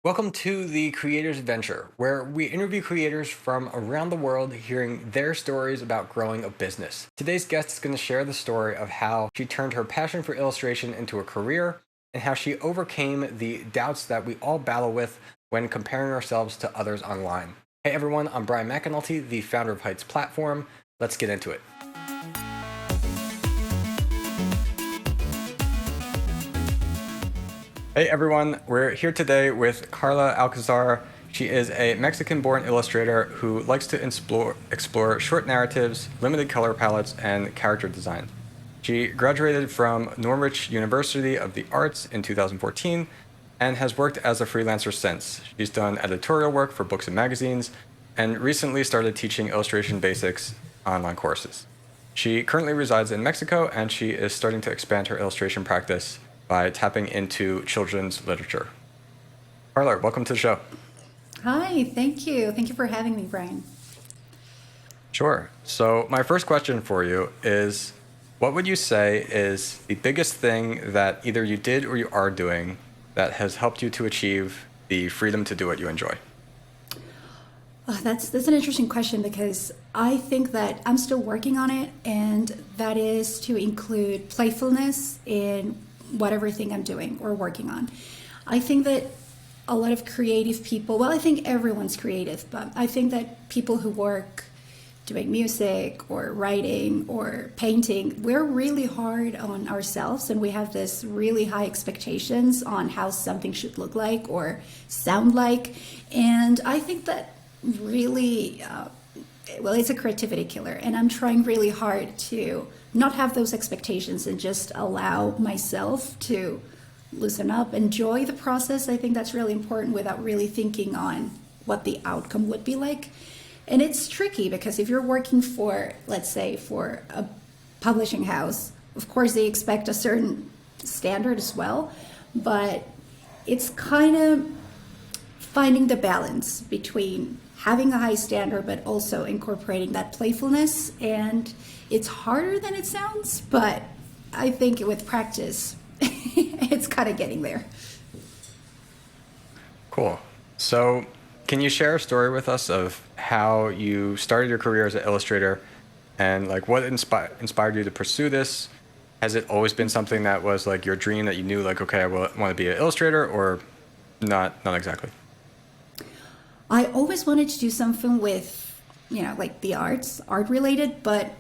Welcome to the Creators Adventure, where we interview creators from around the world hearing their stories about growing a business. Today's guest is going to share the story of how she turned her passion for illustration into a career and how she overcame the doubts that we all battle with when comparing ourselves to others online. Hey everyone, I'm Brian McAnulty, the founder of Heights Platform. Let's get into it. Hey everyone, we're here today with Karla Alcazar. She is a Mexican-born illustrator who likes to explore short narratives, limited color palettes, and character design. She graduated from Norwich University of the Arts in 2014 and has worked as a freelancer since. She's done editorial work for books and magazines and recently started teaching illustration basics online courses. She currently resides in Mexico and she is starting to expand her illustration practice by tapping into children's literature. Karla, welcome to the show. Hi, thank you. Thank you for having me, Brian. Sure. So my first question for you is, what would you say is the biggest thing that either you did or you are doing that has helped you to achieve the freedom to do what you enjoy? That's an interesting question because I think that I'm still working on it, and that is to include playfulness in whatever thing I'm doing or working on. I think that a lot of creative people, well, I think everyone's creative, but I think that people who work doing music or writing or painting, we're really hard on ourselves, and we have this really high expectations on how something should look like or sound like. And I think that really, well, it's a creativity killer, and I'm trying really hard to not have those expectations and just allow myself to loosen up, enjoy the process. I think that's really important without really thinking on what the outcome would be like. And it's tricky because if you're working for, let's say, for a publishing house, of course they expect a certain standard as well, but it's kind of finding the balance between having a high standard but also incorporating that playfulness. And it's harder than it sounds, but I think with practice it's kind of getting there. Cool. So can you share a story with us of how you started your career as an illustrator and like what inspired you to pursue this? Has it always been something that was like your dream that you knew like, okay, I want to be an illustrator, or not exactly? I always wanted to do something with, like the art related, but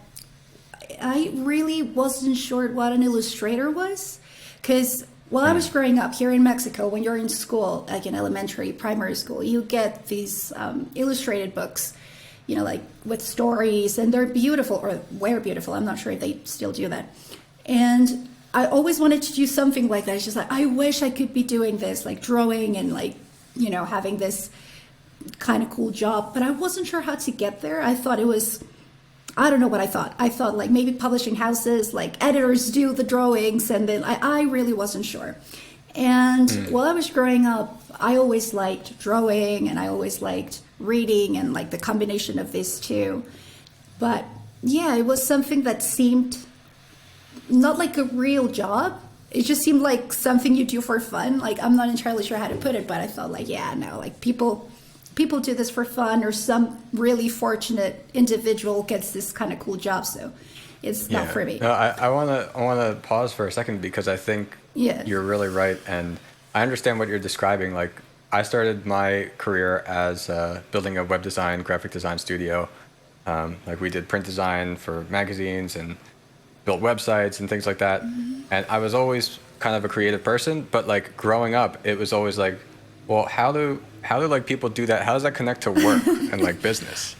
I really wasn't sure what an illustrator was. Because while I was growing up here in Mexico, when you're in school, like in elementary, primary school, you get these illustrated books, like with stories, and they're beautiful, or were beautiful. I'm not sure if they still do that. And I always wanted to do something like that. It's just like, I wish I could be doing this, like drawing and like, having this kind of cool job, but I wasn't sure how to get there. I thought it was, I don't know what I thought. I thought like maybe publishing houses, like editors do the drawings, and then I really wasn't sure. And while I was growing up, I always liked drawing and I always liked reading and like the combination of these two. But yeah, it was something that seemed not like a real job. It just seemed like something you do for fun. Like, I'm not entirely sure how to put it, but I thought like, yeah, no, like people do this for fun, or some really fortunate individual gets this kind of cool job, so it's not for me. No, I wanna pause for a second because I think you're really right, and I understand what you're describing. Like, I started my career as building a web design, graphic design studio. Like, we did print design for magazines and built websites and things like that. And I was always kind of a creative person, but like growing up, it was always like, well, how do like people do that? How does that connect to work and like business?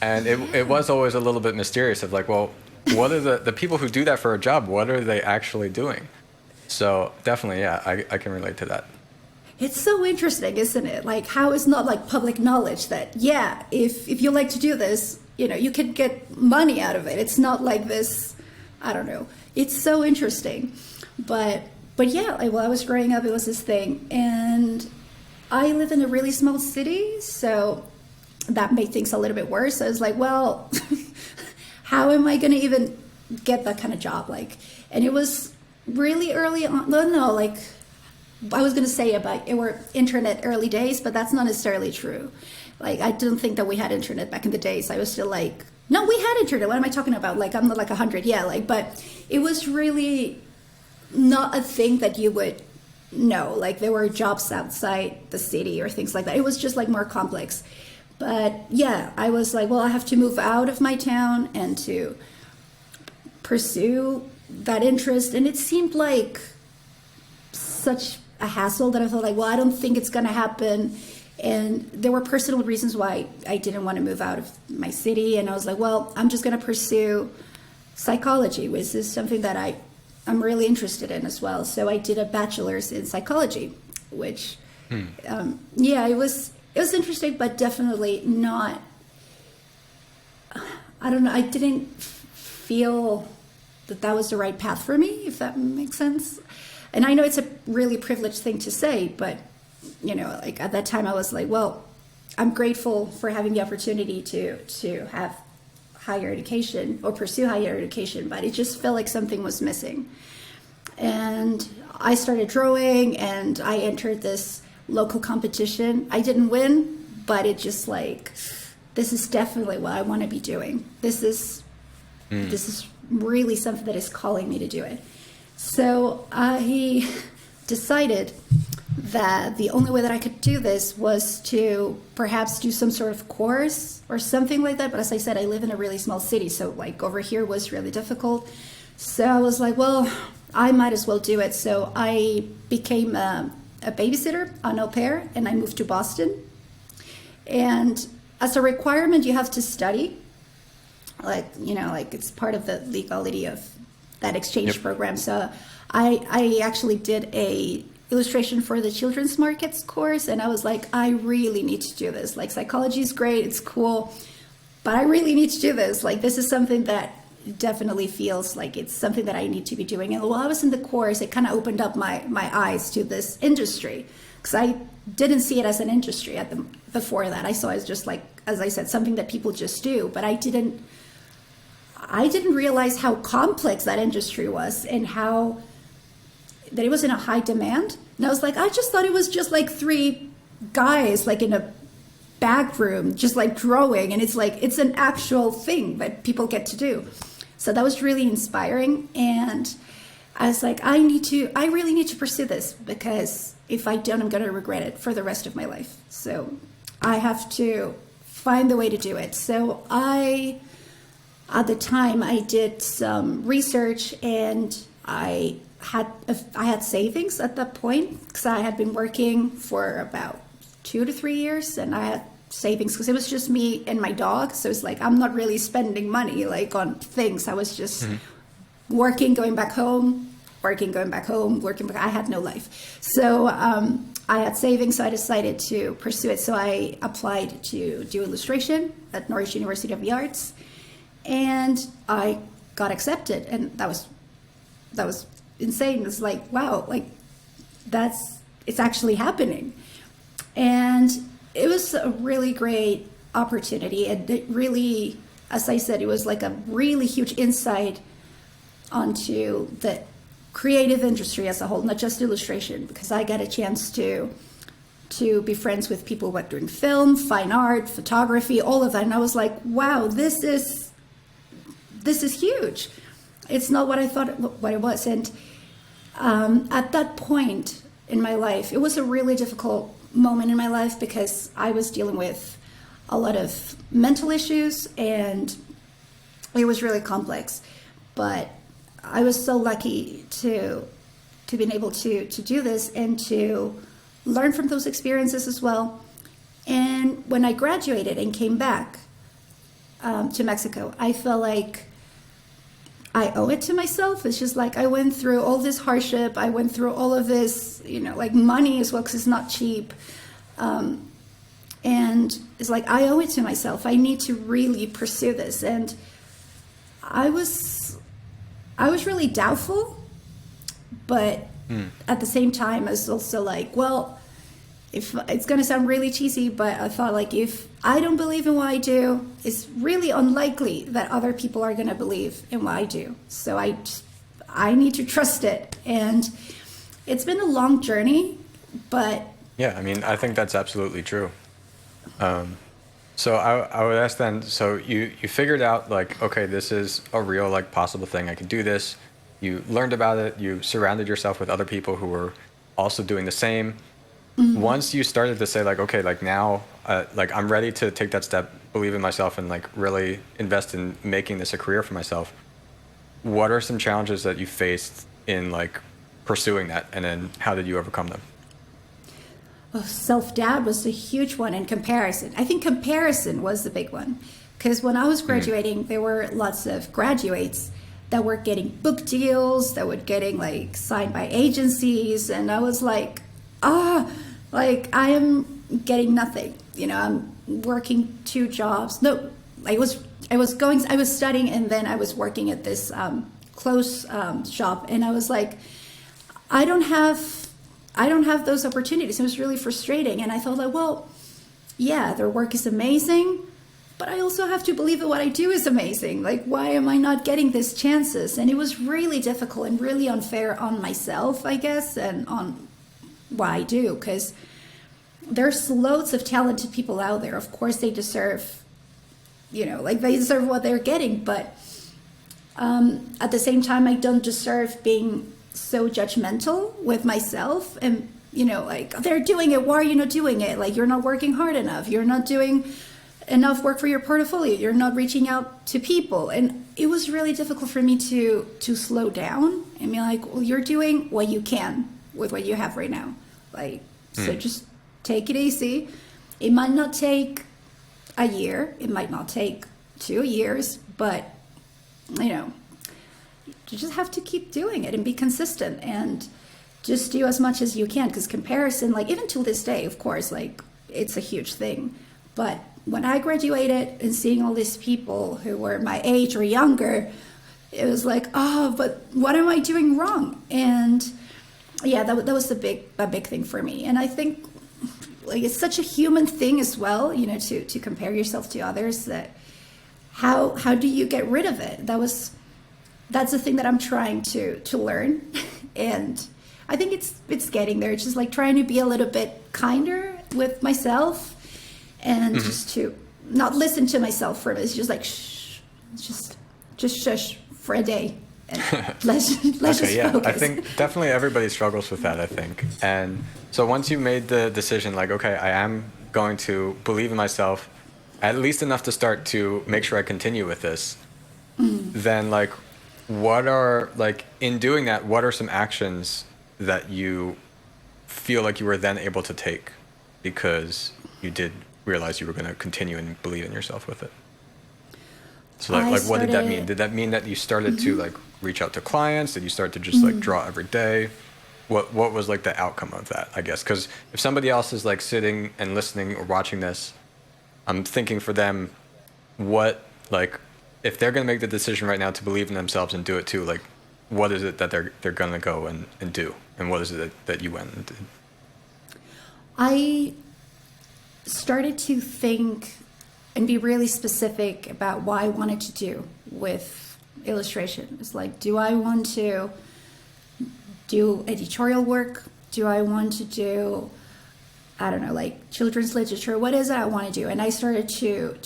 And it was always a little bit mysterious of like, well, what are the people who do that for a job? What are they actually doing? So definitely, yeah, I can relate to that. It's so interesting, isn't it? Like, how is not like public knowledge that, yeah, if you like to do this, you can get money out of it. It's not like this, I don't know. It's so interesting. But yeah, like, while I was growing up, it was this thing. And I live in a really small city, so that made things a little bit worse. I was like, well, how am I going to even get that kind of job? Like, and it was really early on. No, like I was going to say about it were internet early days, but that's not necessarily true. Like, I didn't think that we had internet back in the days. I was still like, no, we had internet. What am I talking about? Like, I'm not like 100. Yeah, like, but it was really not a thing that you would know. Like, there were jobs outside the city or things like that. It was just like more complex. But yeah, I was like, well, I have to move out of my town and to pursue that interest. And it seemed like such a hassle that I thought like, well, I don't think it's going to happen. And there were personal reasons why I didn't want to move out of my city. And I was like, well, I'm just going to pursue psychology, which is something that I'm really interested in as well. So I did a bachelor's in psychology, which, yeah, it was interesting, but definitely not, I don't know, I didn't feel that was the right path for me, if that makes sense. And I know it's a really privileged thing to say, but, you know, like at that time I was like, well, I'm grateful for having the opportunity to have higher education or pursue higher education, but it just felt like something was missing. And I started drawing and I entered this local competition. I didn't win, but it just like, this is definitely what I want to be doing. This is really something that is calling me to do it. So I decided that the only way that I could do this was to perhaps do some sort of course or something like that. But as I said, I live in a really small city, so like over here was really difficult. So I was like, well, I might as well do it. So I became a babysitter, an au pair, and I moved to Boston. And as a requirement, you have to study. Like, you know, like it's part of the legality of that exchange program. So I actually did a illustration for the children's markets course, and I was like, I really need to do this. Like, psychology is great, it's cool, but I really need to do this. Like, this is something that definitely feels like it's something that I need to be doing. And while I was in the course, it kind of opened up my eyes to this industry, because I didn't see it as an industry before that. I saw it as just like, as I said, something that people just do, but I didn't realize how complex that industry was and how that it was in a high demand. And I was like, I just thought it was just like 3 guys like in a back room just like drawing, and it's like it's an actual thing that people get to do. So that was really inspiring, and I was like, I really need to pursue this, because if I don't, I'm going to regret it for the rest of my life. So I have to find the way to do it. So at the time, I did some research, and I had savings at that point, because I had been working for about 2 to 3 years, and I had savings because it was just me and my dog. So it's like, I'm not really spending money like on things. I was just working, going back home, working, going back home, working. I had no life. So I had savings, so I decided to pursue it. So I applied to do illustration at Norwich University of the Arts, and I got accepted, and that was insane. It's like, wow, like it's actually happening. And it was a really great opportunity, and it really, as I said, it was like a really huge insight onto the creative industry as a whole, not just illustration, because I got a chance to be friends with people who are doing film, fine art, photography, all of that. And I was like, wow, this is huge. It's not what I thought what it was. And at that point in my life, it was a really difficult moment in my life, because I was dealing with a lot of mental issues, and it was really complex. But I was so lucky to being able to do this and to learn from those experiences as well. And when I graduated and came back to Mexico, I felt like I owe it to myself. It's just like I went through all this hardship. I went through all of this, like money as well, because it's not cheap. And it's like, I owe it to myself. I need to really pursue this. And I was really doubtful, but at the same time, I was also like, well, if it's going to sound really cheesy, but I thought like, if I don't believe in what I do, it's really unlikely that other people are going to believe in what I do. So I need to trust it. And it's been a long journey, but yeah, I mean, I think that's absolutely true. So I would ask then, so you figured out like, okay, this is a real like possible thing. I can do this. You learned about it. You surrounded yourself with other people who were also doing the same. Mm-hmm. Once you started to say like, okay, like now, like I'm ready to take that step, believe in myself, and like really invest in making this a career for myself. What are some challenges that you faced in like pursuing that, and then how did you overcome them? Self-doubt was a huge one, and comparison. I think comparison was the big one, because when I was graduating, there were lots of graduates that were getting book deals, that were getting like signed by agencies, and I was like, like I am getting nothing. You know, I'm working 2 jobs. No, I was studying, and then I was working at this clothes shop, and I was like, I don't have those opportunities. It was really frustrating. And I thought like, well, yeah, their work is amazing, but I also have to believe that what I do is amazing. Like, why am I not getting these chances? And it was really difficult and really unfair on myself, I guess, and on what I do, because there's loads of talented people out there. Of course, they deserve, you know, like they deserve what they're getting. But at the same time, I don't deserve being so judgmental with myself, and you know, like, they're doing it, why are you not doing it? Like, you're not working hard enough, you're not doing enough work for your portfolio, you're not reaching out to people. And it was really difficult for me to slow down and be like, well, you're doing what you can with what you have right now, like, so just take it easy. It might not take a year, it might not take 2 years, but you know, you just have to keep doing it and be consistent and just do as much as you can, because comparison, like, even till this day, of course, like, it's a huge thing. But when I graduated and seeing all these people who were my age or younger, it was like, oh, but what am I doing wrong? And yeah, that was a big thing for me. And I think like it's such a human thing as well, you know, to compare yourself to others, that how do you get rid of it? That's the thing that I'm trying to learn. And I think it's getting there. It's just like trying to be a little bit kinder with myself, and just to not listen to myself for it. It's just like, shh, just shush for a day. And let's just focus. I think definitely everybody struggles with that, I think. And so once you made the decision, like, okay, I am going to believe in myself, at least enough to start to make sure I continue with this, then like, what are, like, in doing that, what are some actions that you feel like you were then able to take because you did realize you were going to continue and believe in yourself with it? So like what did that mean? Did that mean that you started to like reach out to clients? Did you start to just like draw every day? What was like the outcome of that, I guess? Because if somebody else is like sitting and listening or watching this, I'm thinking for them, what, like, if they're going to make the decision right now to believe in themselves and do it too, like, what is it that they're going to go and do? And what is it that you went and did? I started to think and be really specific about what I wanted to do with illustration. It's like, do I want to do editorial work? Do I want to do, I don't know, like children's literature? What is it I want to do? And I started to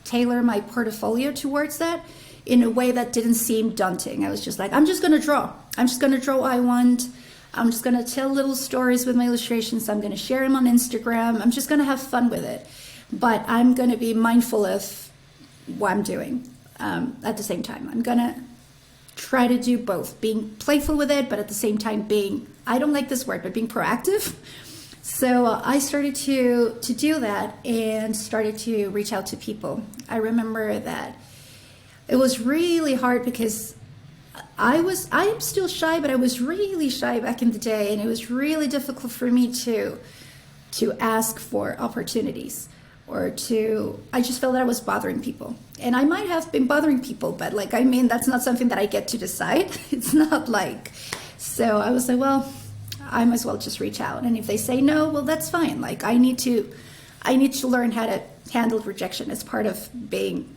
tailor my portfolio towards that in a way that didn't seem daunting. I was just like, I'm just going to draw. I'm just going to draw what I want. I'm just going to tell little stories with my illustrations. I'm going to share them on Instagram. I'm just going to have fun with it. But I'm going to be mindful of what I'm doing at the same time. I'm going to try to do both, being playful with it, but at the same time being, I don't like this word, but being proactive. So I started to do that and started to reach out to people. I remember that it was really hard because I am still shy, but I was really shy back in the day, and it was really difficult for me to ask for opportunities, or I just felt that I was bothering people. And I might have been bothering people, but like, I mean, that's not something that I get to decide. It's not like, so I was like, well, I might as well just reach out. And if they say no, well, that's fine. Like, I need to learn how to handle rejection as part of being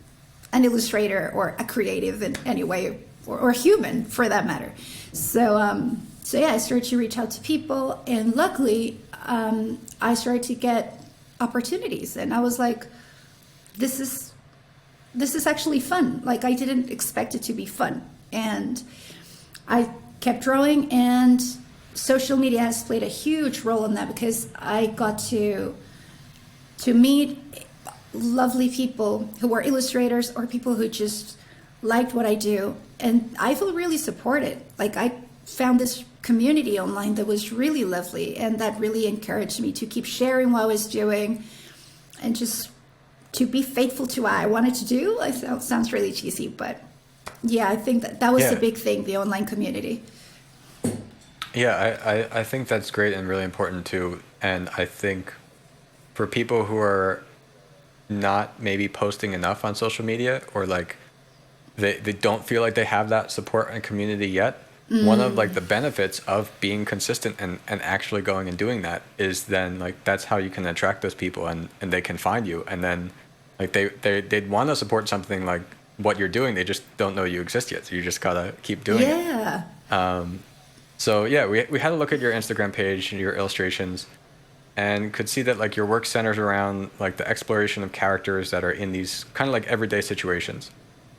an illustrator or a creative in any way, or human for that matter. So So yeah, I started to reach out to people, and luckily, I started to get opportunities, and I was like, this is actually fun. Like, I didn't expect it to be fun, and I kept drawing, and social media has played a huge role in that, because I got to meet lovely people who were illustrators or people who just liked what I do, and I feel really supported. Like, I found this community online that was really lovely, and that really encouraged me to keep sharing what I was doing and just to be faithful to what I wanted to do. It sounds really cheesy, but yeah, I think that was the big thing, the online community. Yeah, I think that's great and really important too. And I think for people who are not maybe posting enough on social media, or like they don't feel like they have that support and community yet, one of like the benefits of being consistent and actually going and doing that is then like that's how you can attract those people, and they can find you, and then like they'd want to support something like what you're doing. They just don't know you exist yet, so you just gotta keep doing it. So yeah, we had a look at your Instagram page and your illustrations, and could see that like your work centers around like the exploration of characters that are in these kind of like everyday situations.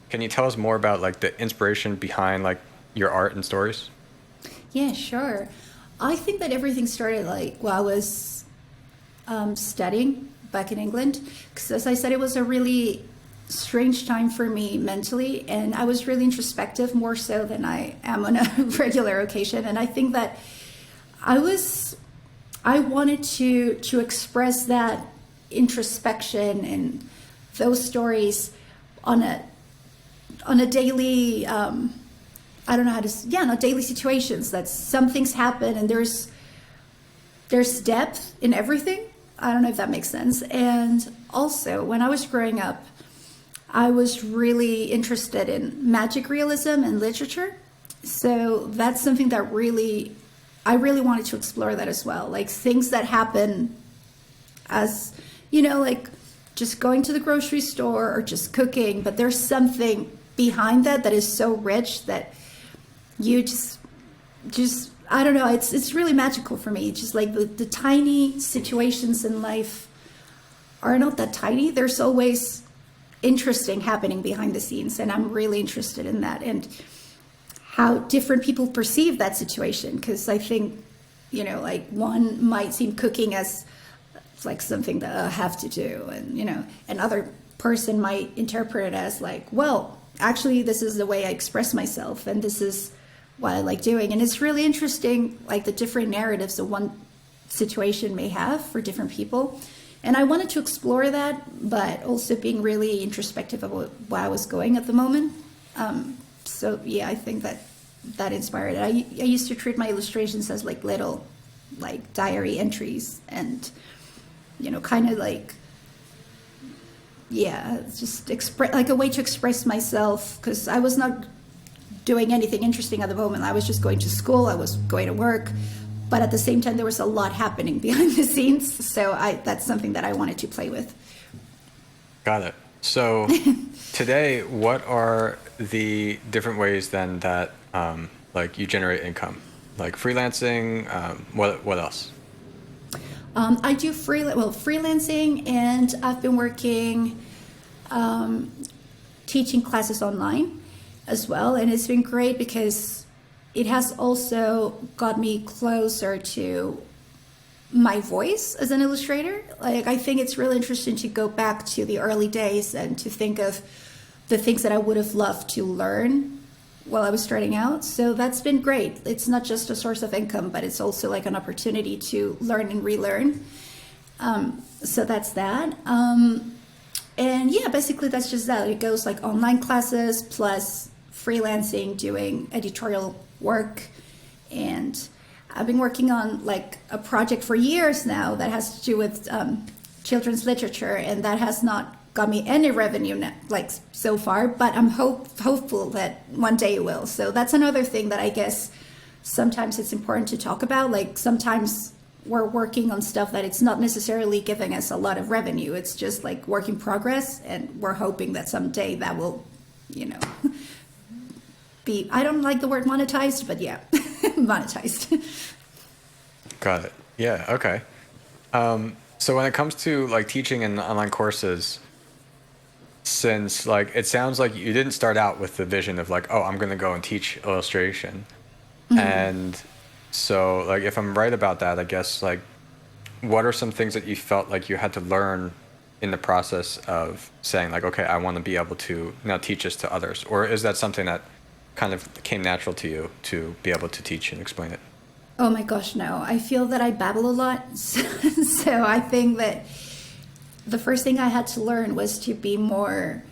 Can you tell us more about like the inspiration behind like your art and stories? Yeah, sure. I think that everything started like while I was studying back in England, because as I said, it was a really strange time for me mentally, and I was really introspective, more so than I am on a regular occasion. And I think that I wanted to express that introspection and those stories on a daily I don't know how to, no, daily situations, that some things happen and there's depth in everything. I don't know if that makes sense. And also, when I was growing up, I was really interested in magic realism and literature. So that's something that I really wanted to explore that as well. Like things that happen as, like just going to the grocery store or just cooking, but there's something behind that is so rich that you just I don't know, it's really magical for me. Just like the tiny situations in life are not that tiny. There's always interesting happening behind the scenes, and I'm really interested in that and how different people perceive that situation. Because I think, like one might seem cooking as like something that I have to do, and another person might interpret it as like, well, actually this is the way I express myself, and this is what I like doing. And it's really interesting, like the different narratives that one situation may have for different people. And I wanted to explore that, but also being really introspective about where I was going at the moment. So yeah, I think that inspired it. I used to treat my illustrations as like little like diary entries, and kind of like, just like a way to express myself, because I was not doing anything interesting at the moment. I was just going to school, I was going to work, but at the same time there was a lot happening behind the scenes. So that's something that I wanted to play with. Got it. So today, what are the different ways then that like you generate income? Like freelancing, what else? I do freelancing, and I've been working teaching classes online as well, and it's been great because it has also got me closer to my voice as an illustrator. Like, I think it's really interesting to go back to the early days and to think of the things that I would have loved to learn while I was starting out. So that's been great. It's not just a source of income, but it's also like an opportunity to learn and relearn. So that's that. And yeah, basically that's just that. It goes like online classes plus freelancing, doing editorial work. And I've been working on like a project for years now that has to do with children's literature, and that has not got me any revenue like so far, but I'm hopeful that one day it will. So that's another thing that I guess sometimes it's important to talk about. Like sometimes we're working on stuff that it's not necessarily giving us a lot of revenue. It's just like work in progress, and we're hoping that someday that will, be, I don't like the word monetized, but yeah. monetized. Got it. Yeah. Okay. So when it comes to like teaching in online courses, since like it sounds like you didn't start out with the vision of like, oh, I'm going to go and teach illustration. And so like if I'm right about that, I guess like what are some things that you felt like you had to learn in the process of saying like, okay, I want to be able to now teach this to others? Or is that something that kind of came natural to you to be able to teach and explain it? Oh my gosh, no. I feel that I babble a lot. So I think that the first thing I had to learn was to be more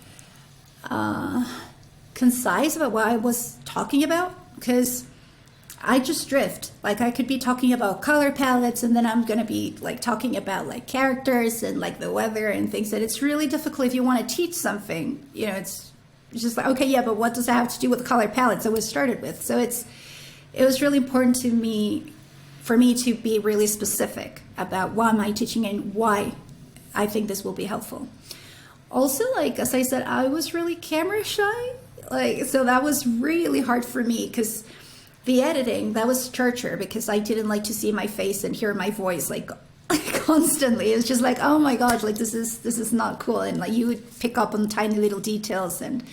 concise about what I was talking about, because I just drift. Like I could be talking about color palettes and then I'm going to be like talking about like characters and like the weather and things that it's really difficult if you want to teach something. You know, it's just like, okay, yeah, but what does that have to do with the color palettes that was started with? So it was really important for me to be really specific about why am I teaching and why I think this will be helpful. Also, like, as I said, I was really camera shy. Like, so that was really hard for me because the editing, that was torture because I didn't like to see my face and hear my voice like constantly. It's just like, oh my gosh, like this is not cool. And like you would pick up on tiny little details, and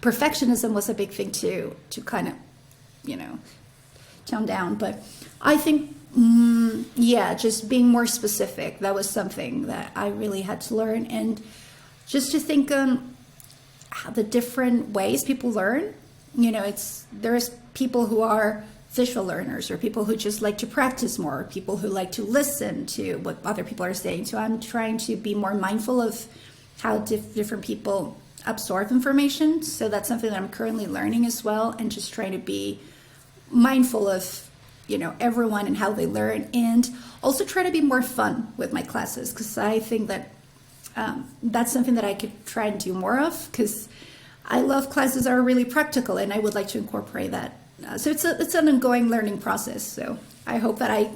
perfectionism was a big thing to kind of, you know, tone down. But I think, yeah, just being more specific, that was something that I really had to learn. And just to think how the different ways people learn. You know, there's people who are visual learners, or people who just like to practice more, or people who like to listen to what other people are saying. So I'm trying to be more mindful of how different people absorb information. So that's something that I'm currently learning as well, and just trying to be mindful of, you know, everyone and how they learn, and also try to be more fun with my classes, because I think that that's something that I could try and do more of, because I love classes that are really practical, and I would like to incorporate that. So it's an ongoing learning process. So I hope that I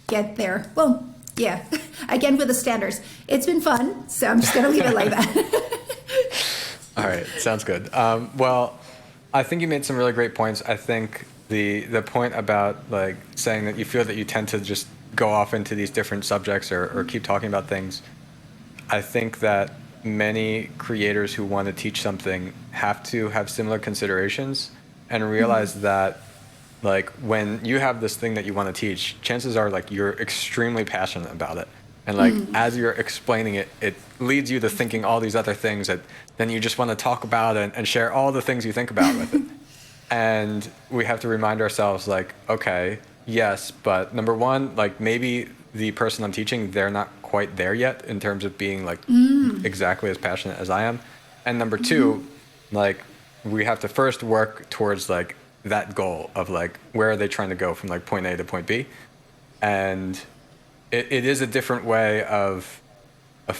get there. Well, yeah, again with the standards. It's been fun, so I'm just going to leave it like that. All right, sounds good. Well, I think you made some really great points. I think the point about like saying that you feel that you tend to just go off into these different subjects or keep talking about things, I think that many creators who want to teach something have to have similar considerations and realize that like when you have this thing that you want to teach, chances are like you're extremely passionate about it. And like as you're explaining it, it leads you to thinking all these other things that then you just want to talk about and share all the things you think about with it. And we have to remind ourselves like, okay, yes, but number one, like maybe the person I'm teaching, they're not quite there yet in terms of being like exactly as passionate as I am. And number two, like we have to first work towards like that goal of like, where are they trying to go from like point A to point B? And it is a different way of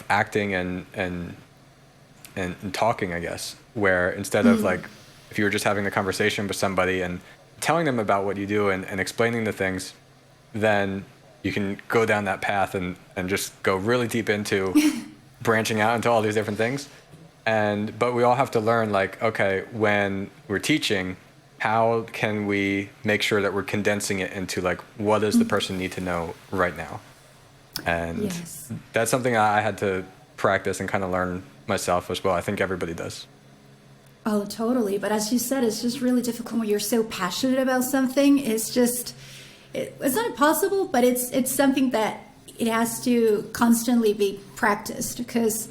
acting and talking, I guess, where instead of like, if you were just having a conversation with somebody and telling them about what you do and explaining the things, then you can go down that path and just go really deep into branching out into all these different things. But we all have to learn like, okay, when we're teaching, how can we make sure that we're condensing it into like, what does the person need to know right now? And that's something I had to practice and kind of learn myself as well. I think everybody does. Oh, totally. But as you said, it's just really difficult when you're so passionate about something. It's just, it's not impossible, but it's something that it has to constantly be practiced, because,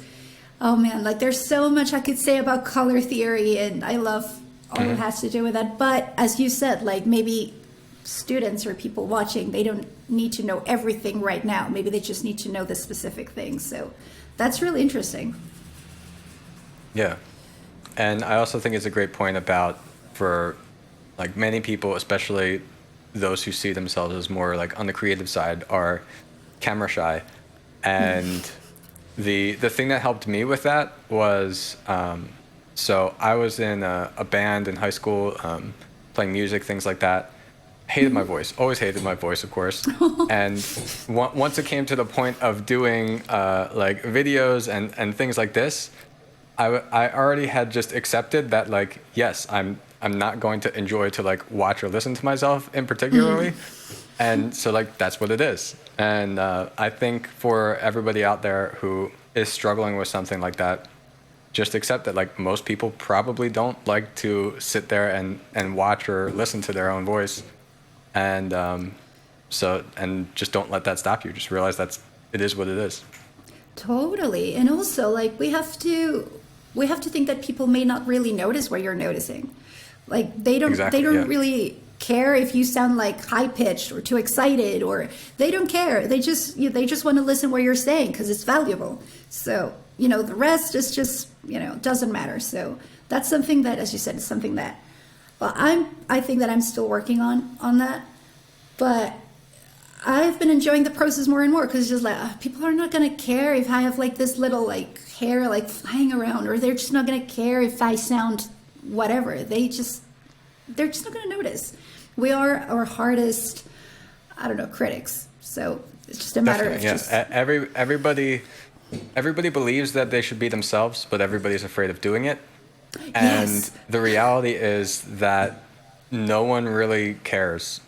oh man, like there's so much I could say about color theory, and I love all it has to do with that. But as you said, like maybe students or people watching, they don't need to know everything right now. Maybe they just need to know the specific things. So that's really interesting. Yeah. And I also think it's a great point about, for like many people, especially those who see themselves as more like on the creative side, are camera shy. And the thing that helped me with that was, so I was in a band in high school, playing music, things like that. Hated my voice, always hated my voice, of course. And once it came to the point of doing like videos and things like this, I already had just accepted that like, yes, I'm I'm not going to enjoy to like watch or listen to myself in particularly. And so like that's what it is. And I think for everybody out there who is struggling with something like that, just accept that like most people probably don't like to sit there and watch or listen to their own voice. And and just don't let that stop you. Just realize it is what it is. Totally. And also like we have to think that people may not really notice what you're noticing. Like they don't really care if you sound like high pitched or too excited, or they don't care. They just want to listen what you're saying because it's valuable. So, the rest is just, doesn't matter. So that's something that, as you said, is something that, well, I think that I'm still working on that, but I've been enjoying the process more and more because it's just like, people are not going to care if I have like this little like hair like flying around, or they're just not going to care if I sound whatever. They're just not going to notice. We are our hardest, critics. So it's just a matter of just... Everybody believes that they should be themselves, but everybody's afraid of doing it. And yes. The reality is that no one really cares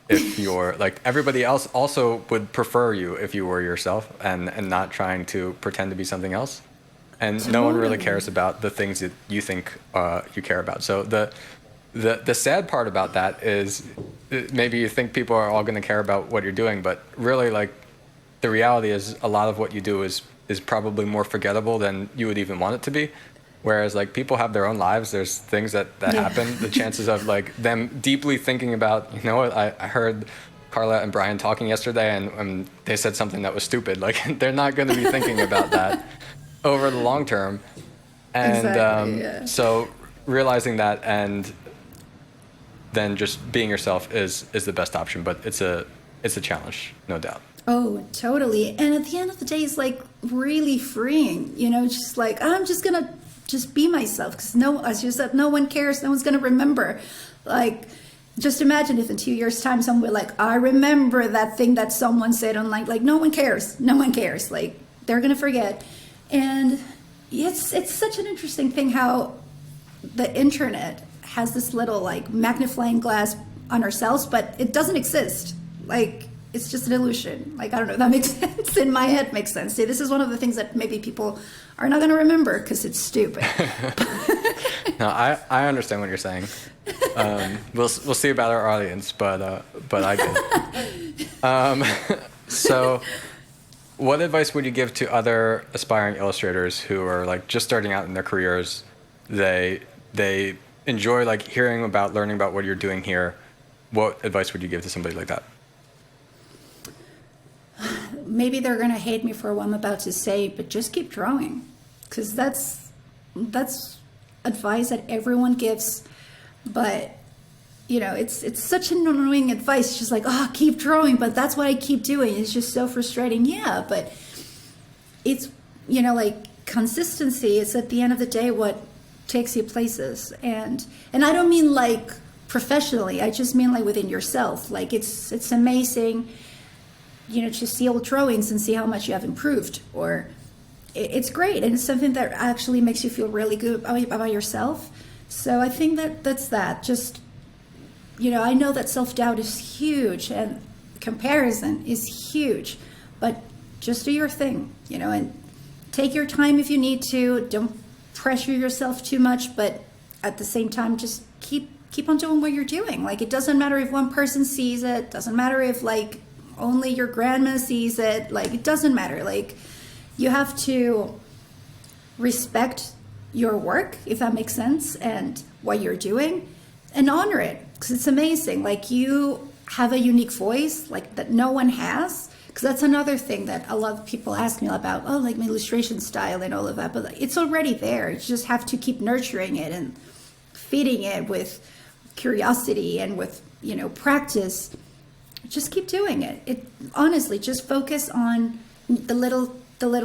if you're like, everybody else also would prefer you if you were yourself and not trying to pretend to be something else. And totally. No one really cares about the things that you think you care about. So the sad part about that is maybe you think people are all going to care about what you're doing, but really like the reality is a lot of what you do is probably more forgettable than you would even want it to be. Whereas like people have their own lives, there's things that happen. The chances of like them deeply thinking about, I heard Karla and Brian talking yesterday and they said something that was stupid. Like they're not going to be thinking about that over the long term. And exactly, so realizing that and then just being yourself is the best option. But it's a challenge, no doubt. Oh, totally. And at the end of the day, it's like really freeing, just like, I'm just going to just be myself. Because as you said, no one cares. No one's going to remember. Like, just imagine if in 2 years' time, someone will like, I remember that thing that someone said online. Like, no one cares. No one cares. Like, they're going to forget. And it's such an interesting thing how the internet has this little like magnifying glass on ourselves, but it doesn't exist. Like, it's just an illusion. Like, I don't know if that makes sense. In my head, makes sense. See, this is one of the things that maybe people are not going to remember because it's stupid. No, I understand what you're saying. We'll see about our audience, but I get. So, what advice would you give to other aspiring illustrators who are like just starting out in their careers? They enjoy like learning about what you're doing here. What advice would you give to somebody like that? Maybe they're going to hate me for what I'm about to say, but just keep drawing, because that's advice that everyone gives. But it's such an annoying advice. It's just like, keep drawing, but that's what I keep doing. It's just so frustrating. Yeah, but it's like consistency is at the end of the day what takes you places. And I don't mean like professionally. I just mean like within yourself. Like it's amazing. To see old drawings and see how much you have improved, or it's great. And it's something that actually makes you feel really good about yourself. So I think that's that. Just, I know that self-doubt is huge and comparison is huge, but just do your thing, and take your time if you need to. Don't pressure yourself too much, but at the same time, just keep on doing what you're doing. Like, it doesn't matter if one person sees it. Doesn't matter if like only your grandma sees it. Like, it doesn't matter. Like, you have to respect your work, if that makes sense, and what you're doing, and honor it, because it's amazing. Like, you have a unique voice like that no one has, because that's another thing that a lot of people ask me about, like my illustration style and all of that, but it's already there. You just have to keep nurturing it and feeding it with curiosity and with practice. Just keep doing it. It honestly, just focus on the little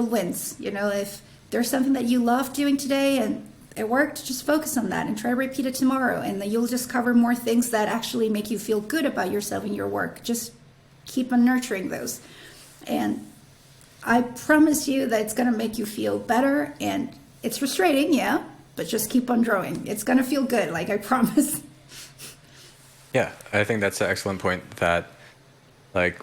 wins. If there's something that you love doing today and it worked, just focus on that and try to repeat it tomorrow, and then you'll discover more things that actually make you feel good about yourself and your work. Just keep on nurturing those, and I promise you that it's going to make you feel better. And it's frustrating, yeah, but just keep on drawing. It's going to feel good, like I promise. Yeah, I think that's an excellent point that, like,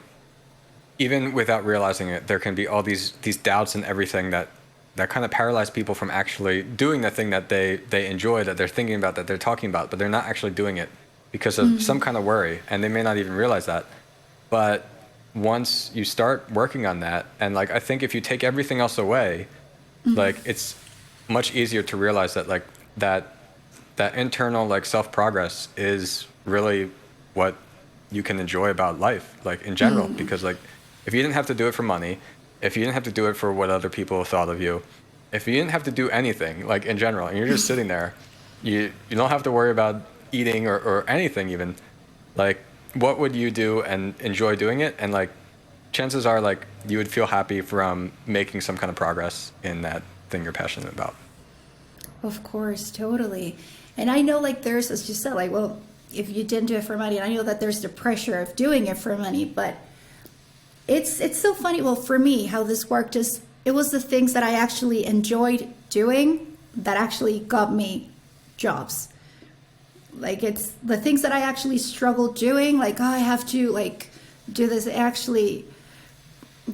even without realizing it, there can be all these doubts and everything that kind of paralyze people from actually doing the thing that they enjoy, that they're thinking about, that they're talking about, but they're not actually doing it because of some kind of worry, and they may not even realize that. But once you start working on that, and like I think if you take everything else away, like it's much easier to realize that like that internal like self-progress is really what you can enjoy about life, like in general, because like if you didn't have to do it for money, if you didn't have to do it for what other people thought of you, if you didn't have to do anything, like in general, and you're just sitting there, you don't have to worry about eating or anything even, like what would you do and enjoy doing it? And like chances are like you would feel happy from making some kind of progress in that thing you're passionate about. Of course, totally. And I know like there's, as you said, like, well, if you didn't do it for money, and I know that there's the pressure of doing it for money, but it's so funny. Well, for me, how this worked is it was the things that I actually enjoyed doing that actually got me jobs. Like it's the things that I actually struggled doing, like, oh, I have to like do this. It actually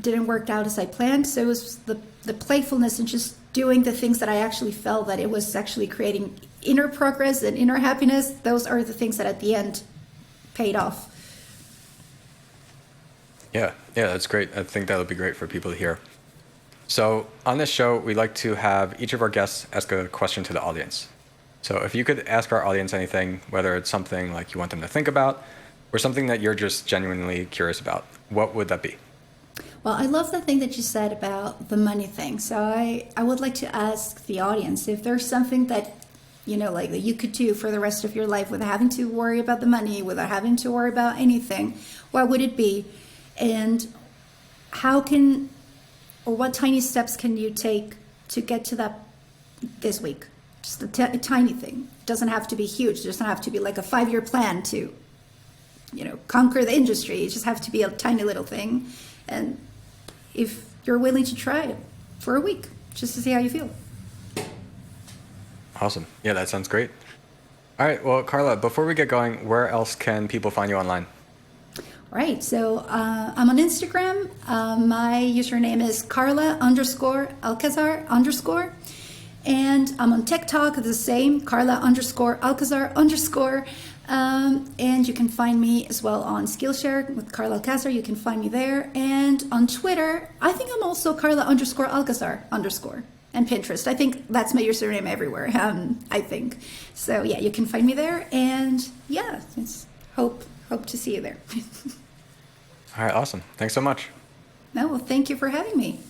didn't work out as I planned. So it was the playfulness and just doing the things that I actually felt that it was actually creating inner progress and inner happiness. Those are the things that at the end paid off. Yeah, that's great. I think that would be great for people to hear. So on this show, we like to have each of our guests ask a question to the audience. So if you could ask our audience anything, whether it's something like you want them to think about or something that you're just genuinely curious about, what would that be? Well, I love the thing that you said about the money thing. So I would like to ask the audience if there's something that, you know, like that you could do for the rest of your life without having to worry about the money, without having to worry about anything, what would it be? And what tiny steps can you take to get to that this week? Just a tiny thing. It doesn't have to be huge. It doesn't have to be like a 5-year plan to, you know, conquer the industry. It just have to be a tiny little thing. And if you're willing to try it for a week, just to see how you feel. Awesome. Yeah, that sounds great. All right. Well, Karla, before we get going, where else can people find you online? Right. So I'm on Instagram. My username is Karla_Alcazar_. And I'm on TikTok, the same, Karla_Alcazar_. And you can find me as well on Skillshare with Karla Alcazar. You can find me there. And on Twitter, I think I'm also Karla_Alcazar_. And Pinterest. I think that's my username everywhere, I think. So yeah, you can find me there. And yeah, hope to see you there. All right, awesome. Thanks so much. No, well, thank you for having me.